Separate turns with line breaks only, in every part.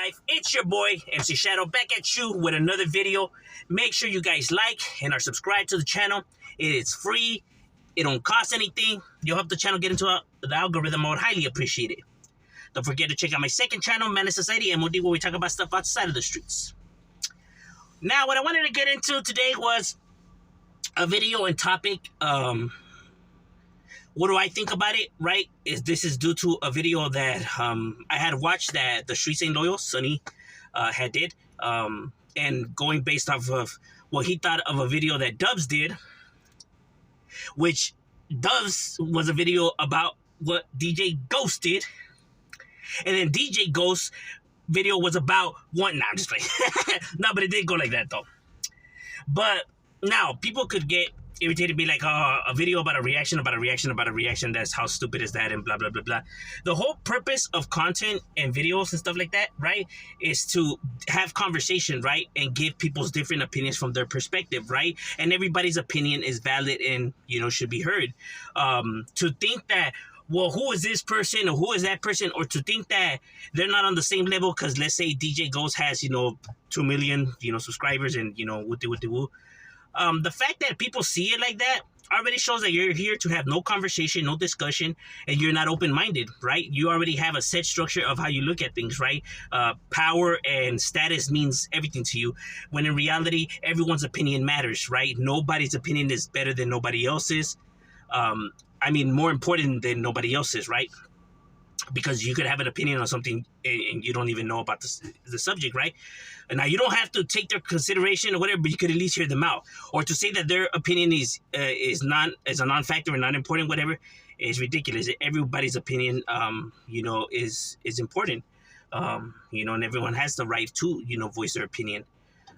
life? It's your boy, MC Shadow, back at you with another video. Make sure you guys like and are subscribed to the channel. It is free. It don't cost anything. You'll help the channel get into the algorithm. I would highly appreciate it. Don't forget to check out my second channel, Menace Society, M.O.D, where we talk about stuff outside of the streets. Now, what I wanted to get into today was a video and topic. What do I think about it, right? This is due to a video that I had watched that the Streets Ain't Loyal, Sonny, had did. And going based off of what he thought of a video that Dubs did, which Dubs was a video about what DJ Ghost did. And then DJ Ghost's video was about one. Nah, I'm just playing. No, but it did go like that, though. But now, people could get irritated, be like, oh, a video about a reaction, that's how stupid is that, and blah, blah, blah, blah. The whole purpose of content and videos and stuff like that, right, is to have conversation, right, and give people's different opinions from their perspective, right? And everybody's opinion is valid and, you know, should be heard. To think that, well, who is this person or who is that person, or to think that they're not on the same level because, let's say, DJ Ghost has, 2 million, subscribers and, woo-de-woo-de-woo. The fact that people see it like that already shows that you're here to have no conversation, no discussion, and you're not open-minded, right? You already have a set structure of how you look at things, right? Power and status means everything to you, when in reality, everyone's opinion matters, right? Nobody's opinion is better than nobody else's. More important than nobody else's, right? Because you could have an opinion on something and you don't even know about the subject, right? And now you don't have to take their consideration or whatever, but you could at least hear them out. Or to say that their opinion is a non-factor and not important, whatever, is ridiculous. Everybody's opinion, is important. And everyone has the right to, voice their opinion.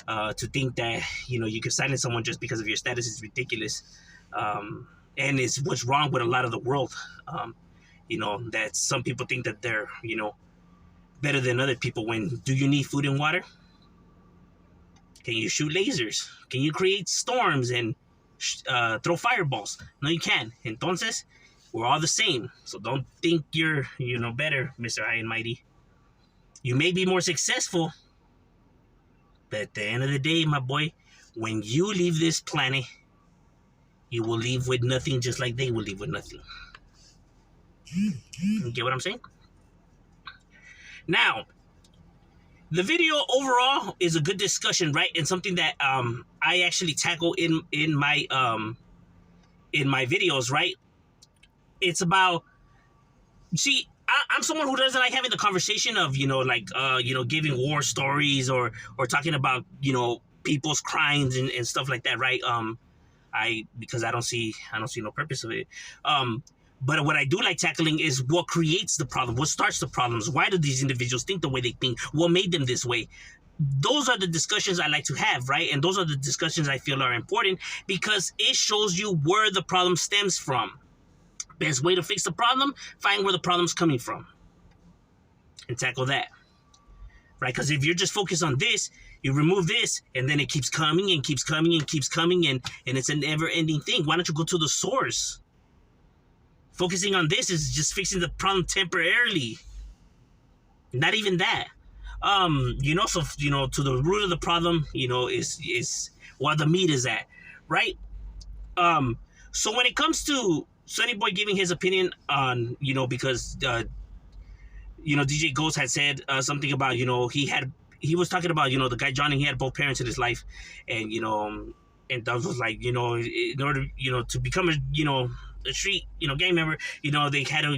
To think that, you can silence someone just because of your status is ridiculous. And it's what's wrong with a lot of the world. That some people think that they're, better than other people. When do you need food and water? Can you shoot lasers? Can you create storms and throw fireballs? No, you can't. Entonces, we're all the same. So don't think you're, better, Mr. High and Mighty. You may be more successful, but at the end of the day, my boy, when you leave this planet, you will leave with nothing, just like they will leave with nothing. You get what I'm saying? Now, the video overall is a good discussion, right? And something that I actually tackle in my videos, right? It's about, see, I'm someone who doesn't like having the conversation of, giving war stories or talking about, people's crimes and stuff like that, right? Because I don't see no purpose of it. But what I do like tackling is what creates the problem, what starts the problems. Why do these individuals think the way they think? What made them this way? Those are the discussions I like to have, right? And those are the discussions I feel are important because it shows you where the problem stems from. Best way to fix the problem, find where the problem's coming from and tackle that, right? Because if you're just focused on this, you remove this, and then it keeps coming and keeps coming and keeps coming, and it's a never-ending thing. Why don't you go to the source? Focusing on this is just fixing the problem temporarily. Not even that. To the root of the problem, is where the meat is at, right? So when it comes to Sonny Boy giving his opinion on, because, DJ Ghost had said something about, he was talking about, the guy Johnny, he had both parents in his life, and, and Dubs was like, in order, to become a street, gang member, they had to,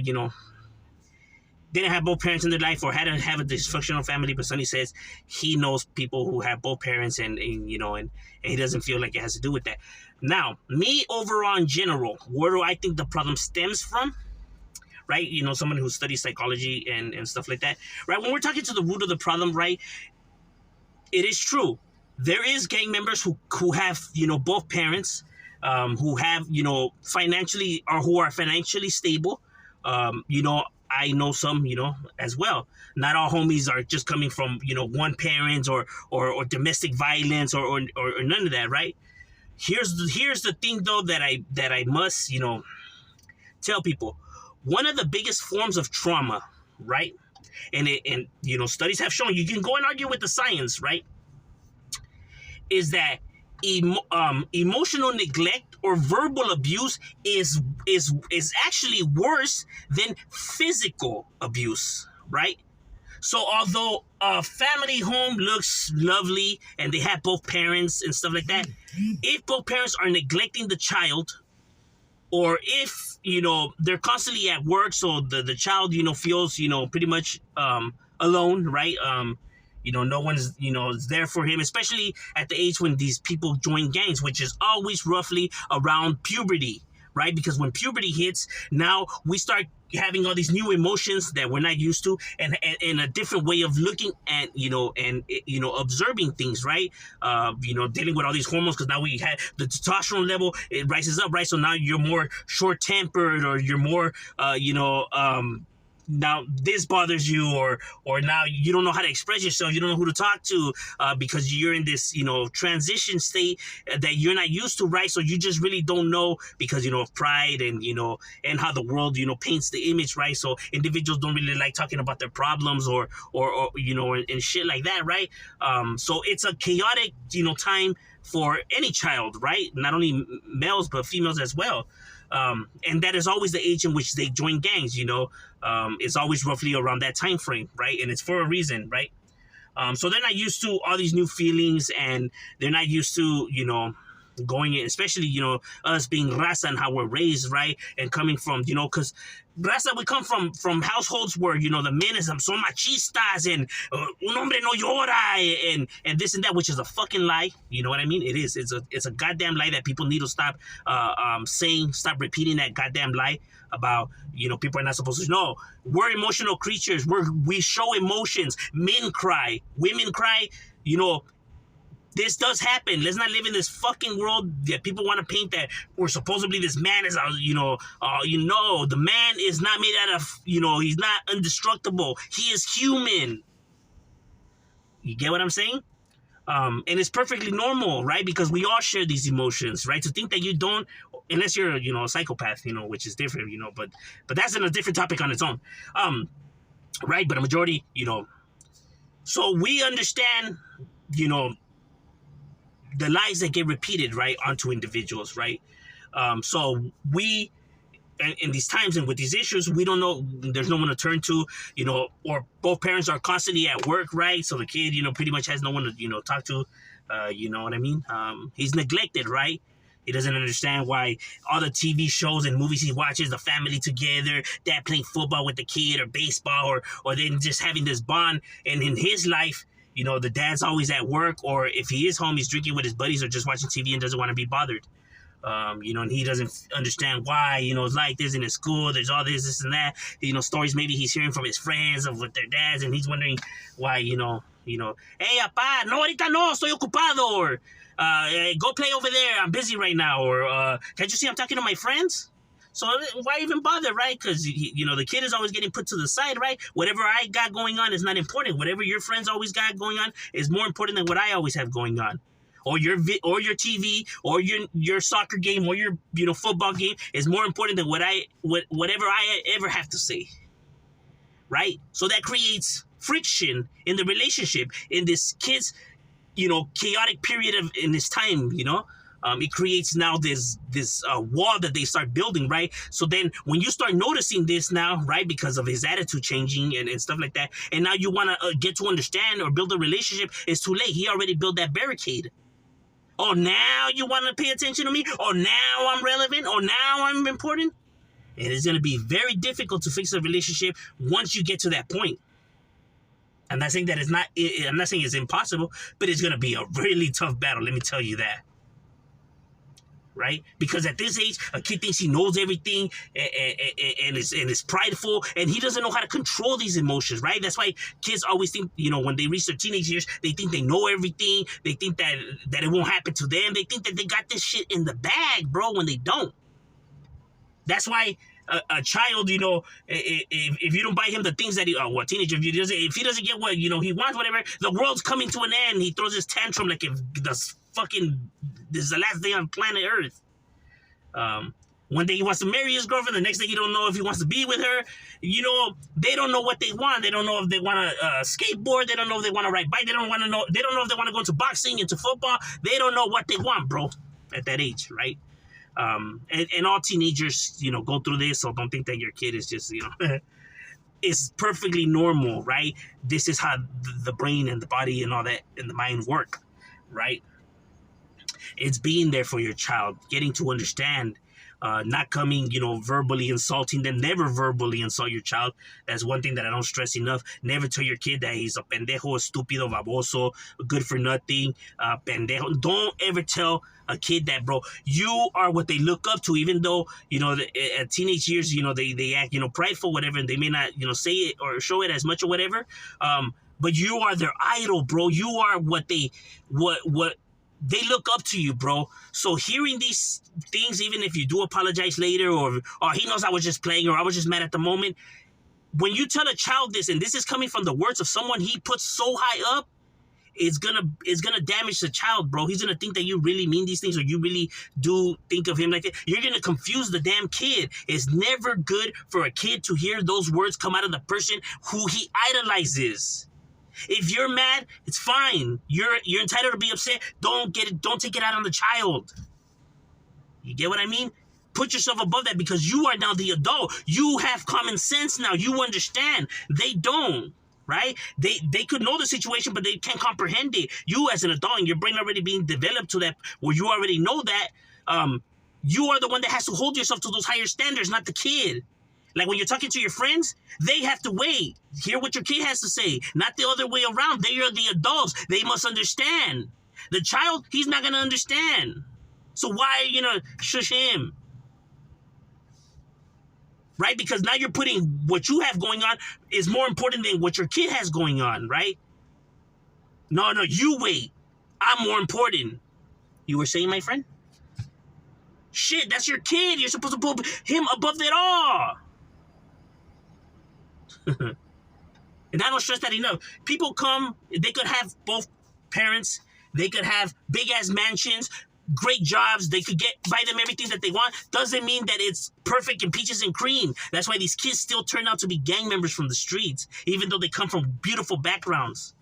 didn't have both parents in their life or had to have a dysfunctional family. But Sonny says he knows people who have both parents and he doesn't feel like it has to do with that. Now, me overall in general, where do I think the problem stems from? Right? Someone who studies psychology and stuff like that, right? When we're talking to the root of the problem, right? It is true. There is gang members who have, both parents, who have, financially, or who are financially stable. I know some, as well. Not all homies are just coming from, one parent or domestic violence or none of that, right? Here's the thing, though, that I must, tell people. One of the biggest forms of trauma, right, and studies have shown, you can go and argue with the science, right? Is that emotional neglect or verbal abuse is actually worse than physical abuse, right? So although a family home looks lovely and they have both parents and stuff like that, if both parents are neglecting the child, or if they're constantly at work, so the child feels pretty much alone, right? No one's is there for him, especially at the age when these people join gangs, which is always roughly around puberty, right? Because when puberty hits, now we start having all these new emotions that we're not used to, and a different way of looking at and observing things, right? Dealing with all these hormones, because now we have the testosterone level, it rises up, right? So now you're more short-tempered, or you're more now this bothers you, or now you don't know how to express yourself, you don't know who to talk to, because you're in this transition state that you're not used to, right? So you just really don't know, because of pride and and how the world paints the image, right? So individuals don't really like talking about their problems or and shit like that, right? So it's a chaotic time for any child, right? Not only males but females as well. And that is always the age in which they join gangs. It's always roughly around that time frame, right? And it's for a reason, right? So they're not used to all these new feelings, and they're not used to going in, especially us being raza and how we're raised, right? And coming from because raza, we come from households where the men son machistas, and un hombre no llora, and this and that, which is a fucking lie. You know what I mean? It is. It's a goddamn lie that people need to stop stop repeating that goddamn lie about people are not supposed to. No, we're emotional creatures. We show emotions. Men cry, women cry. This does happen. Let's not live in this fucking world that people want to paint that we're supposedly this man is, the man is not made out of, he's not indestructible. He is human. You get what I'm saying? And it's perfectly normal, right? Because we all share these emotions, right? To think that you don't, unless you're, a psychopath, which is different, but that's a different topic on its own. Right? But a majority, so we understand, the lies that get repeated, right, onto individuals, right? So we, in these times and with these issues, we don't know, there's no one to turn to, or both parents are constantly at work, right? So the kid, pretty much has no one to, talk to, you know what I mean? He's neglected, right? He doesn't understand why all the TV shows and movies he watches, the family together, dad playing football with the kid, or baseball, or then just having this bond. And in his life, the dad's always at work, or if he is home, he's drinking with his buddies or just watching TV and doesn't want to be bothered. And he doesn't understand why, it's like this in his school. There's all this and that, stories maybe he's hearing from his friends of with their dads, and he's wondering why, hey, apá, no, ahorita no, estoy ocupado, or go play over there, I'm busy right now, or can't you see I'm talking to my friends? So why even bother, right? Because, the kid is always getting put to the side, right? Whatever I got going on is not important. Whatever your friends always got going on is more important than what I always have going on. Or your TV, or your soccer game, or your football game is more important than whatever I ever have to say, right? So that creates friction in the relationship in this kid's chaotic period in this time. It creates now this wall that they start building, right? So then when you start noticing this now, right, because of his attitude changing and stuff like that, and now you want to get to understand or build a relationship, it's too late. He already built that barricade. Oh, now you want to pay attention to me? Oh, now I'm relevant? Oh, now I'm important? And it's going to be very difficult to fix a relationship once you get to that point. I'm not saying that I'm not saying it's impossible, but it's going to be a really tough battle, let me tell you that. Right? Because at this age, a kid thinks he knows everything and is prideful, and he doesn't know how to control these emotions, right? That's why kids always think, when they reach their teenage years, they think they know everything. They think that it won't happen to them. They think that they got this shit in the bag, bro, when they don't. That's why a child, if you don't buy him the things that teenager, if he doesn't get what, he wants, whatever, the world's coming to an end. He throws his tantrum like if this is the last day on planet Earth. One day he wants to marry his girlfriend. The next day you don't know if he wants to be with her. You know, they don't know what they want. They don't know if they want to skateboard. They don't know if they want to ride bike. They don't know if they want to go into boxing, into football. They don't know what they want, bro, at that age, right? And all teenagers, you know, go through this. So don't think that your kid is just, you know, it's perfectly normal, right? This is how the brain and the body and all that and the mind work, right? It's being there for your child, getting to understand, not coming, you know, verbally insulting them. Never verbally insult your child. That's one thing that I don't stress enough. Never tell your kid that he's a pendejo, estúpido, baboso, good for nothing, pendejo. Don't ever tell a kid that, bro. You are what they look up to, even though, you know, at teenage years, you know, they act, you know, prideful, whatever, and they may not, you know, say it or show it as much or whatever. But you are their idol, bro. You are what they they look up to you, bro. So hearing these things, even if you do apologize later, or he knows I was just playing, or I was just mad at the moment, when you tell a child this, and this is coming from the words of someone he puts so high up, it's gonna damage the child, bro. He's gonna think that you really mean these things, or you really do think of him like that. You're gonna confuse the damn kid. It's never good for a kid to hear those words come out of the person who he idolizes. If you're mad, it's fine. You're entitled to be upset. Don't take it out on the child. You get what I mean? Put yourself above that, because you are now the adult. You have common sense now. You understand. They don't, right? They could know the situation, but they can't comprehend it. You as an adult, and your brain already being developed to that where you already know that, you are the one that has to hold yourself to those higher standards, not the kid. Like when you're talking to your friends, they have to wait. Hear what your kid has to say, not the other way around. They are the adults. They must understand. The child, he's not going to understand. So why are you going to shush him? Right? Because now you're putting what you have going on is more important than what your kid has going on, right? No, you wait. I'm more important. You were saying, my friend? Shit, that's your kid. You're supposed to put him above it all. And I don't stress that enough. People come, they could have both parents, they could have big ass mansions, great jobs, they could buy them everything that they want. Doesn't mean that it's perfect and peaches and cream. That's why these kids still turn out to be gang members from the streets, even though they come from beautiful backgrounds.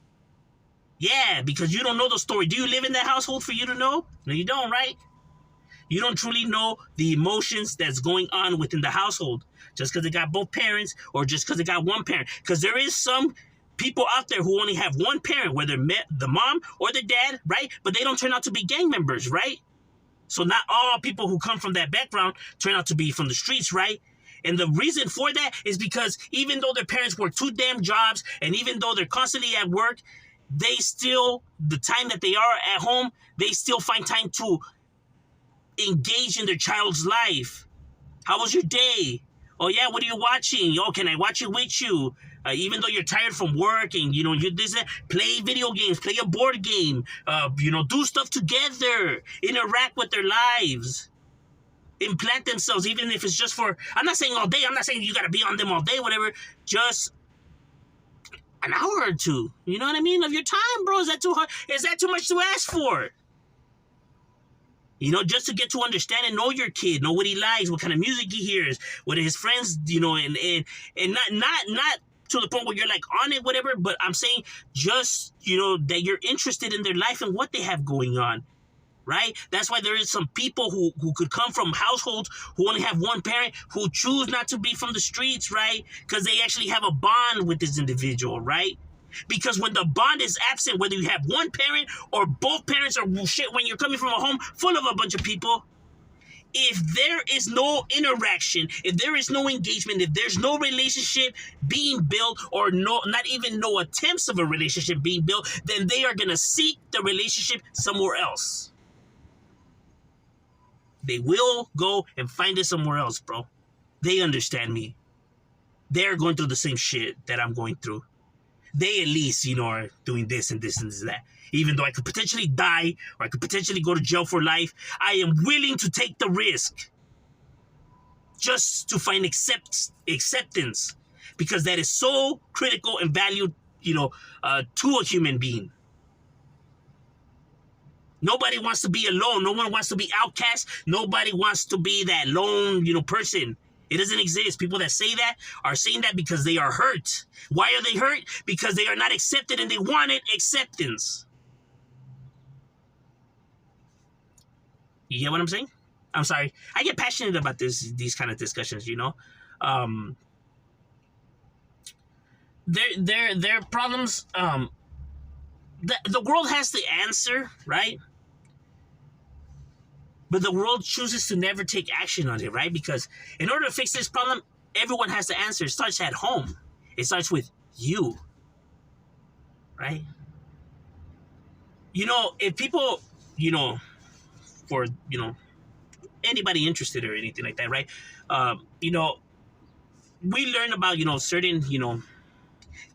Yeah, because you don't know the story. Do you live in that household for you to know? No, you don't, right? You don't truly know the emotions that's going on within the household just because they got both parents, or just because they got one parent. Because there is some people out there who only have one parent, whether the mom or the dad, right? But they don't turn out to be gang members, right? So not all people who come from that background turn out to be from the streets, right? And the reason for that is because even though their parents work 2 damn jobs, and even though they're constantly at work, they still, the time that they are at home, they still find time to engage in their child's life. How was your day? Oh yeah, what are you watching? Oh, can I watch it with you? Even though you're tired from work, and you know you play video games, play a board game, you know, do stuff together, interact with their lives, implant themselves, even if it's just for. I'm not saying all day. I'm not saying you gotta be on them all day, whatever. Just an hour or two. You know what I mean? Of your time, bro. Is that too hard? Is that too much to ask for? You know, just to get to understand and know your kid, know what he likes, what kind of music he hears, what his friends, you know, and not to the point where you're like on it, whatever, but I'm saying just, you know, that you're interested in their life and what they have going on, right? That's why there is some people who could come from households who only have one parent, who choose not to be from the streets, right? Because they actually have a bond with this individual, right? Because when the bond is absent, whether you have one parent or both parents, or shit, when you're coming from a home full of a bunch of people, if there is no interaction, if there is no engagement, if there's no relationship being built, or not even no attempts of a relationship being built, then they are going to seek the relationship somewhere else. They will go and find it somewhere else, bro. They understand me. They're going through the same shit that I'm going through. They at least, you know, are doing this and this and this and that. Even though I could potentially die, or I could potentially go to jail for life, I am willing to take the risk just to find acceptance, because that is so critical and valued, you know, to a human being. Nobody wants to be alone. No one wants to be outcast. Nobody wants to be that lone, person. It doesn't exist. People that say that are saying that because they are hurt. Why are they hurt? Because they are not accepted and they wanted acceptance. You get what I'm saying? I'm sorry. I get passionate about these kind of discussions. Um, their problems. The world has the answer, right? But the world chooses to never take action on it, right? Because in order to fix this problem, everyone has the answer. It starts at home. It starts with you, right? If people, for anybody interested or anything like that, right? We learn about certain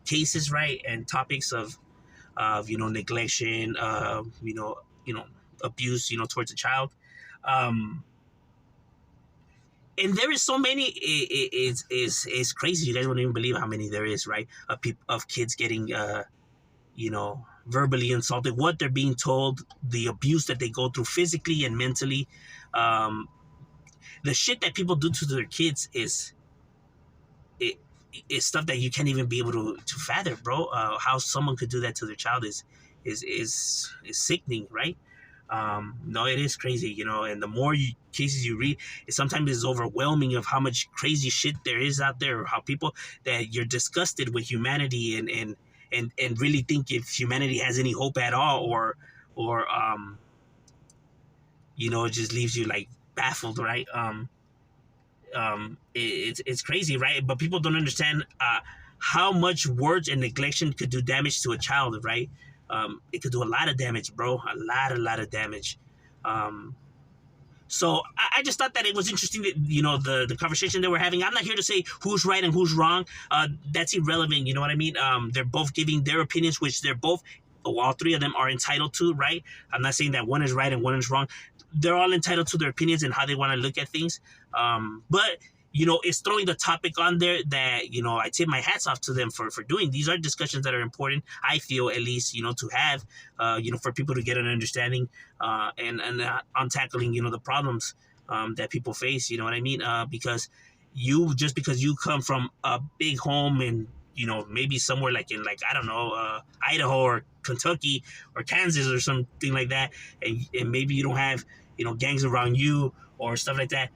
cases, right, and topics of neglection, abuse, towards a child. Um, and there is so many. It's crazy. You guys won't even believe how many there is, right? Of kids getting verbally insulted, what they're being told, the abuse that they go through physically and mentally. Um, the shit that people do to their kids it is stuff that you can't even be able to fathom, bro. How someone could do that to their child is sickening, right? No, it is crazy, and the more cases you read, sometimes it's overwhelming of how much crazy shit there is out there, or how people that you're disgusted with humanity and really think if humanity has any hope at all, or it just leaves you like baffled, right? It's crazy, right? But people don't understand how much words and neglection could do damage to a child, right? It could do a lot of damage, bro. A lot of damage. So I just thought that it was interesting that the conversation that we're having. I'm not here to say who's right and who's wrong. That's irrelevant. You know what I mean? They're both giving their opinions, which they're both. Well, all three of them are entitled to, right? I'm not saying that one is right and one is wrong. They're all entitled to their opinions and how they want to look at things. But it's throwing the topic on there that I tip my hats off to them for doing. These are discussions that are important. I feel, at least, to have, for people to get an understanding and on tackling the problems that people face. You know what I mean? Because because you come from a big home and maybe somewhere like in I don't know, Idaho or Kentucky or Kansas or something like that, and maybe you don't have gangs around you or stuff like that.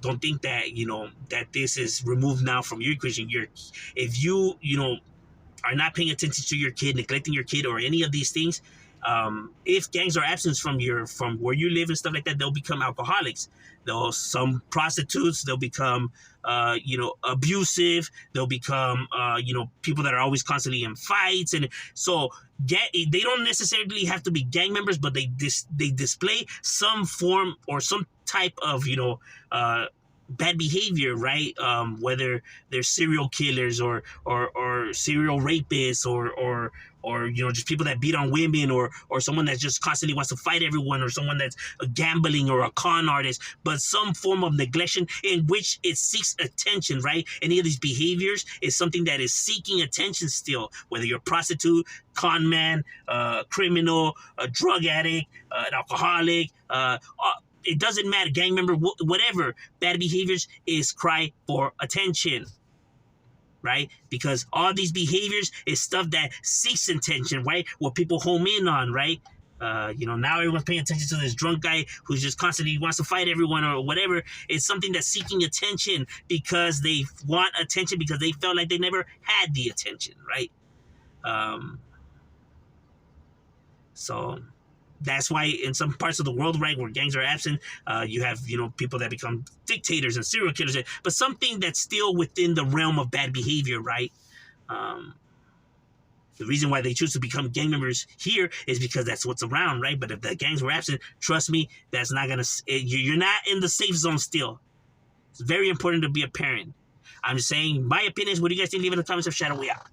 Don't think that that this is removed now from your equation. If you are not paying attention to your kid, neglecting your kid, or any of these things, if gangs are absent from where you live and stuff like that, they'll become alcoholics. Some prostitutes. They'll become abusive. They'll become people that are always constantly in fights. And so they don't necessarily have to be gang members, but they display some form or some type of bad behavior, right? Whether they're serial killers or serial rapists or just people that beat on women, or someone that just constantly wants to fight everyone, or someone that's a gambling or a con artist, but some form of neglection in which it seeks attention, right? Any of these behaviors is something that is seeking attention still, whether you're a prostitute, con man, criminal, a drug addict, an alcoholic, it doesn't matter, gang member, whatever. Bad behaviors is cry for attention, right? Because all these behaviors is stuff that seeks attention, right? What people home in on, right? Now everyone's paying attention to this drunk guy who's just constantly wants to fight everyone or whatever. It's something that's seeking attention because they want attention because they felt like they never had the attention, right? So that's why in some parts of the world, right, where gangs are absent, you have, people that become dictators and serial killers, but something that's still within the realm of bad behavior, right? The reason why they choose to become gang members here is because that's what's around, right? But if the gangs were absent, trust me, that's not going to, you're not in the safe zone still. It's very important to be a parent. I'm just saying my opinions. What do you guys think? Leave it in the comments of Shadow. We out.